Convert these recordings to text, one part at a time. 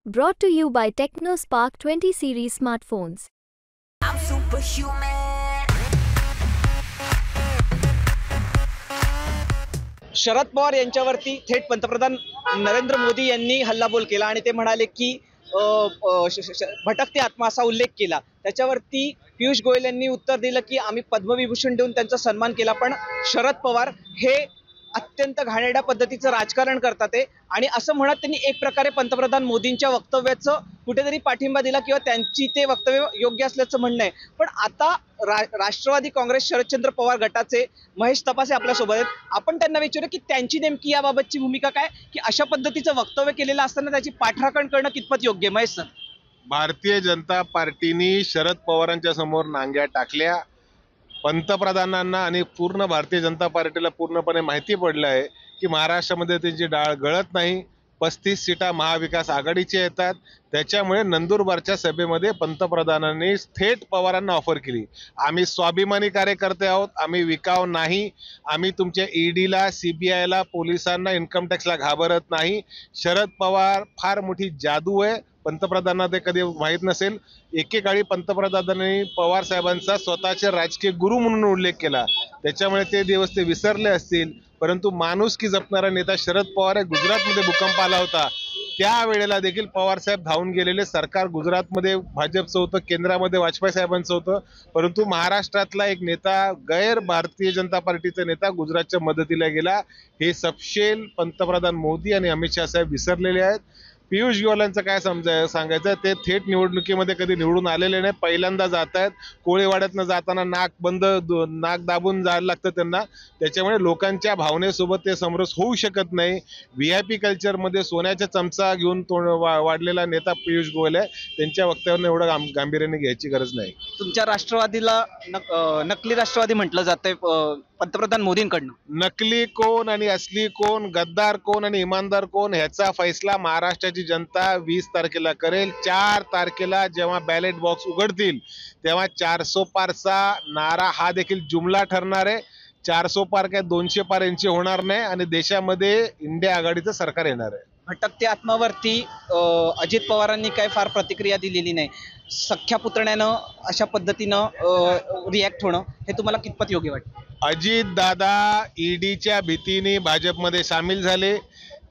Brought to you by TechnoSpark 20 series smartphones. I'm superhuman. Sharad Pawar यांच्यावरती थेट पंतप्रधान नरेंद्र मोदी यांनी हल्लाबोल केला आणि ते म्हणाले की भटकते आत्मा असा उल्लेख केला। त्याच्यावरती पियुष गोयल यांनी उत्तर दिलं की आम्ही पद्मविभूषण देऊन त्यांचा सन्मान केला, पण शरद पवार हे अत्यंत घाणेरड्या पद्धतीचं राजकारण करतात आणि असं म्हणत त्यांनी एक प्रकारे पंतप्रधान मोदींच्या वक्तव्याचं कुठेतरी पाठिंबा दिला किंवा त्यांची ते वक्तव्य योग्य असल्याचं म्हणणं आहे। पण आता राष्ट्रवादी काँग्रेस शरदचंद्र पवार गटाचे महेश तपासे आपल्यासोबत आहेत। आपण त्यांना विचारू की त्यांची नेमकी याबाबतची भूमिका काय, की अशा पद्धतीचं वक्तव्य केलेलं असताना त्याची पाठराखण करणं कितपत योग्य? महेश सर, भारतीय जनता पार्टीने शरद पवारांच्या समोर नांग्या टाकल्या। पंतप्रधानांना आणि पूर्ण भारतीय जनता पार्टीला पूर्णपणे माहिती पडलं आहे की महाराष्ट्रामध्ये त्यांची डाळ गळत नाही। 35 सीटा महाविकास आघाडीच्या येतात, त्याच्यामुळे नंदुरबारच्या सभेमध्ये पंतप्रधानांनी थेट पवारांना ऑफर केली, आम्ही स्वाभिमानी कार्यकर्ते आहोत, आम्ही विकाव नाही, आम्ही तुमच्या ईडीला, सीबीआयला, पोलिसांना, इन्कम टॅक्सला घाबरत नाही। शरद पवार फार मोठी जादू आहे, पंतप्रधानांना ते कधी माहीत नसेल। एकेकाळी पंतप्रधानांनी पवार साहेबांचा स्वतःचे राजकीय गुरु म्हणून उल्लेख केला, त्याच्यामुळे ते दिवस ते विसरले असतील। परंतु माणुसकी जपणारा नेता शरद पवार आहे। गुजरातमध्ये भूकंप आला होता, त्यावेळेला देखील पवार साहेब धावून गेलेले। सरकार गुजरातमध्ये भाजपचं होतं, केंद्रामध्ये वाजपेयी साहेबांचं होतं, परंतु महाराष्ट्रातला एक नेता, गैर भारतीय जनता पार्टीचा नेता गुजरातच्या मदतीला गेला। हे सपशेल पंतप्रधान मोदी आणि अमित शहा साहेब विसरलेले आहेत। पियुष गोयलांचं काय सांगायचं, ते थेट निवडणुकीमध्ये कधी निवडून आलेले नाही, पहिल्यांदा जात आहेत। कोळीवाड्यातनं जाताना नाक दाबून जायला लागतं त्यांना, त्याच्यामुळे लोकांच्या भावनेसोबत ते समरस होऊ शकत नाही। VIP कल्चरमध्ये सोन्याचा चमचा घेऊन वाढलेला नेता पियुष गोयल आहे, त्यांच्या वक्तव्यावर एवढं गांभीर्याने घ्यायची गरज नाही। तुमच्या राष्ट्रवादीला नकली राष्ट्रवादी म्हटलं जातंय पंतप्रधान मोदींकडनं। नकली कोण आणि असली कोण, गद्दार कोण आणि इमानदार कोण, ह्याचा फैसला महाराष्ट्राची जनता 20 तारखेला करेल। 4 तारखेला जेव्हा बॅलेट बॉक्स उघडतील तेव्हा 400 पारचा नारा हा देखील जुमला ठरणार आहे। 400 पार काय 200 पार यांची होणार नाही आणि देशामध्ये इंडिया आघाडीचं सरकार येणार आहे। भटकते आत्मावरती अजित पवारांनी काय फार प्रतिक्रिया दिलेली नाही। सख्या पुतण्यानं अशा पद्धतीनं रिॲक्ट होणं हे तुम्हाला कितपत योग्य वाटतं? अजित दादा ईडीच्या भीतीने भाजपमध्ये सामील झाले,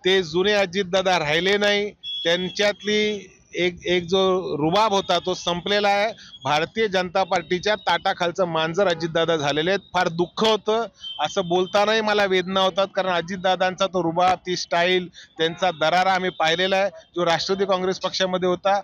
ते जुने अजित दादा राहिले नाही। त्यांच्यातली एक जो रुबाब होता तो संपलेला आहे। भारतीय जनता पार्टीच्या ताटाखालचं मांजर अजितदादा झालेले आहेत। फार दुःख होतं, असं बोलतानाही मला वेदना होतात, कारण अजितदादांचा तो रुबाब, ती स्टाईल, त्यांचा दरारा आम्ही पाहिलेला आहे, जो राष्ट्रवादी काँग्रेस पक्षामध्ये होता।